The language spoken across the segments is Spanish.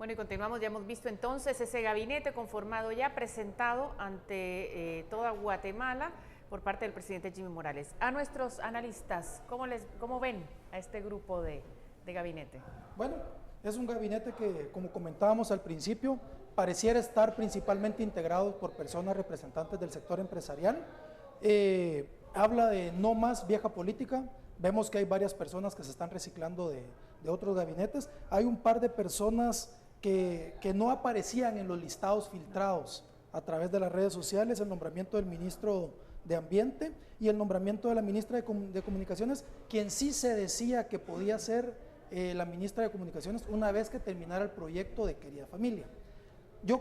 Bueno, y continuamos, ya hemos visto entonces ese gabinete conformado ya, presentado ante toda Guatemala por parte del presidente Jimmy Morales. A nuestros analistas, ¿cómo ven a este grupo de gabinete? Bueno, es un gabinete que, como comentábamos al principio, pareciera estar principalmente integrado por personas representantes del sector empresarial. Habla de no más vieja política. Vemos que hay varias personas que se están reciclando de otros gabinetes. Hay un par de personas que no aparecían en los listados filtrados a través de las redes sociales: el nombramiento del ministro de Ambiente y el nombramiento de la ministra de Comunicaciones, quien sí se decía que podía ser la ministra de Comunicaciones una vez que terminara el proyecto de Querida Familia. Yo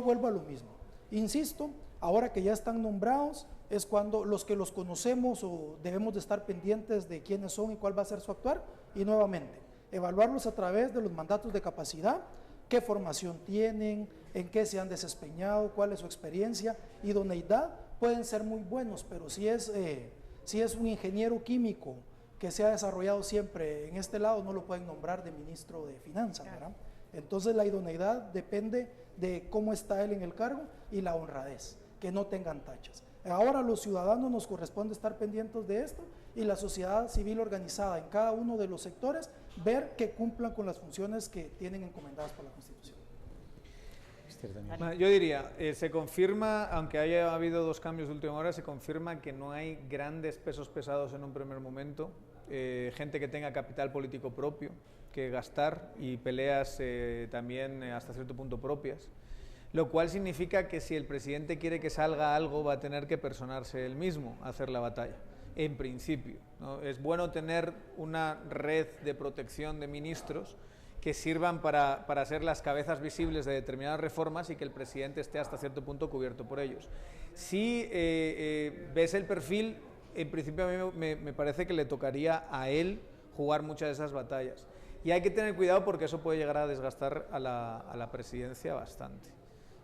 vuelvo a lo mismo. Insisto, ahora que ya están nombrados, es cuando los que los conocemos o debemos de estar pendientes de quiénes son y cuál va a ser su actuar, y nuevamente, evaluarlos a través de los mandatos de capacidad, qué formación tienen, en qué se han desempeñado, cuál es su experiencia. Idoneidad pueden ser muy buenos, pero si es un ingeniero químico que se ha desarrollado siempre en este lado, no lo pueden nombrar de ministro de Finanzas, ¿verdad? Entonces la idoneidad depende de cómo está él en el cargo y la honradez, que no tengan tachas. Ahora a los ciudadanos nos corresponde estar pendientes de esto, y la sociedad civil organizada en cada uno de los sectores, ver que cumplan con las funciones que tienen encomendadas por la Constitución. Yo diría, se confirma, aunque haya habido 2 cambios de última hora, se confirma que no hay grandes pesos pesados en un primer momento, gente que tenga capital político propio que gastar y peleas también hasta cierto punto propias, lo cual significa que si el presidente quiere que salga algo, va a tener que personarse él mismo a hacer la batalla, en principio, ¿no? Es bueno tener una red de protección de ministros que sirvan para ser las cabezas visibles de determinadas reformas y que el presidente esté hasta cierto punto cubierto por ellos. Si ves el perfil, en principio a mí me parece que le tocaría a él jugar muchas de esas batallas. Y hay que tener cuidado porque eso puede llegar a desgastar a la presidencia bastante.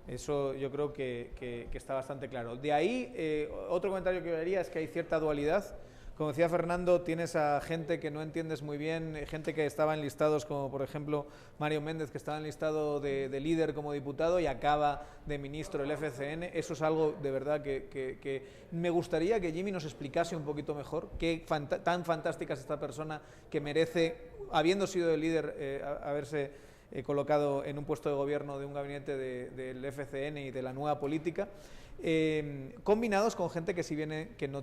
Eso yo creo que está bastante claro. De ahí, otro comentario que yo haría es que hay cierta dualidad. Como decía Fernando, tienes a gente que no entiendes muy bien, gente que estaba en listados como por ejemplo Mario Méndez, que estaba en listado de líder como diputado y acaba de ministro del FCN. Eso es algo de verdad que me gustaría que Jimmy nos explicase un poquito mejor qué tan fantástica es esta persona que merece, habiendo sido el líder, haberse colocado en un puesto de gobierno de un gabinete del FCN y de la nueva política, combinados con gente que no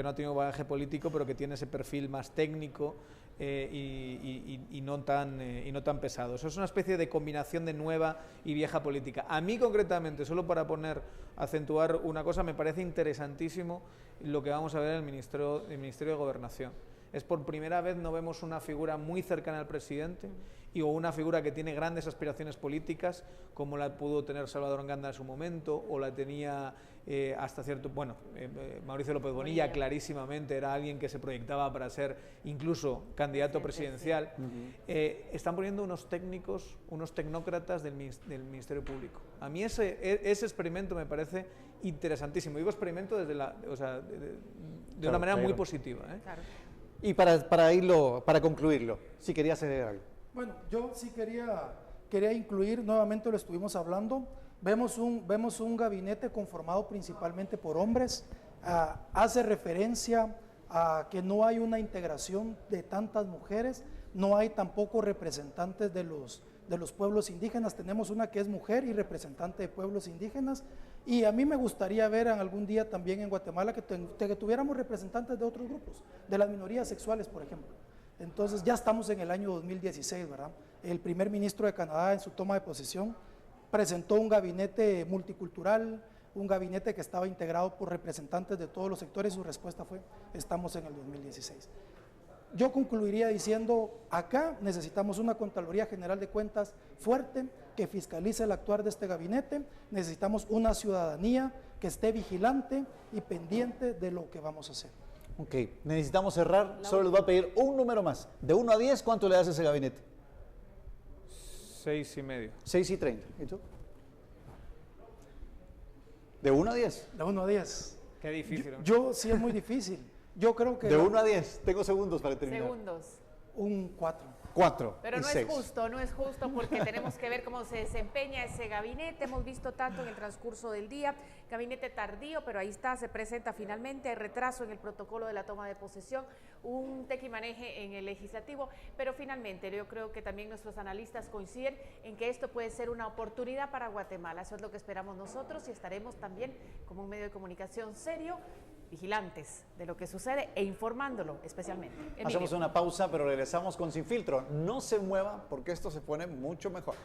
ha tenido bagaje político, pero que tiene ese perfil más técnico y no tan pesado. Eso es una especie de combinación de nueva y vieja política. A mí concretamente, solo para acentuar una cosa, me parece interesantísimo lo que vamos a ver en el Ministerio de Gobernación. Es por primera vez no vemos una figura muy cercana al presidente o una figura que tiene grandes aspiraciones políticas, como la pudo tener Salvador Anganda en su momento, o la tenía hasta cierto... Mauricio López Bonilla clarísimamente era alguien que se proyectaba para ser incluso candidato presidencial. Están poniendo unos técnicos, unos tecnócratas del Ministerio Público. A mí ese experimento me parece interesantísimo. Digo experimento desde de una manera muy positiva. Claro. Y para concluirlo, si querías hacer algo. Bueno, yo sí quería incluir, nuevamente lo estuvimos hablando, vemos un gabinete conformado principalmente por hombres, hace referencia a que no hay una integración de tantas mujeres, no hay tampoco representantes de los pueblos indígenas. Tenemos una que es mujer y representante de pueblos indígenas, y a mí me gustaría ver algún día también en Guatemala que tuviéramos representantes de otros grupos, de las minorías sexuales, por ejemplo. Entonces ya estamos en el año 2016, ¿verdad? El primer ministro de Canadá en su toma de posesión presentó un gabinete multicultural, un gabinete que estaba integrado por representantes de todos los sectores. Su respuesta fue: estamos en el 2016. Yo concluiría diciendo, acá necesitamos una Contraloría General de Cuentas fuerte, que fiscalice el actuar de este gabinete. Necesitamos una ciudadanía que esté vigilante y pendiente de lo que vamos a hacer. Ok, necesitamos cerrar. Solo les voy a pedir un número más. De 1 a 10, ¿cuánto le das a ese gabinete? 6,5. 6,30. ¿Y tú? ¿De 1 a 10? De 1 a 10. Qué difícil. Yo sí, es muy difícil. Yo creo que... De 1 a 10. Tengo segundos para terminar. Segundos. Un 4. 4 Pero y no 6. no es justo porque tenemos que ver cómo se desempeña ese gabinete. Hemos visto tanto en el transcurso del día, gabinete tardío, pero ahí está, se presenta finalmente, hay retraso en el protocolo de la toma de posesión, un tequimaneje en el legislativo, pero finalmente yo creo que también nuestros analistas coinciden en que esto puede ser una oportunidad para Guatemala. Eso es lo que esperamos nosotros y estaremos también como un medio de comunicación serio, vigilantes de lo que sucede e informándolo especialmente. Hacemos una pausa, pero regresamos con Sin Filtro. No se mueva porque esto se pone mucho mejor.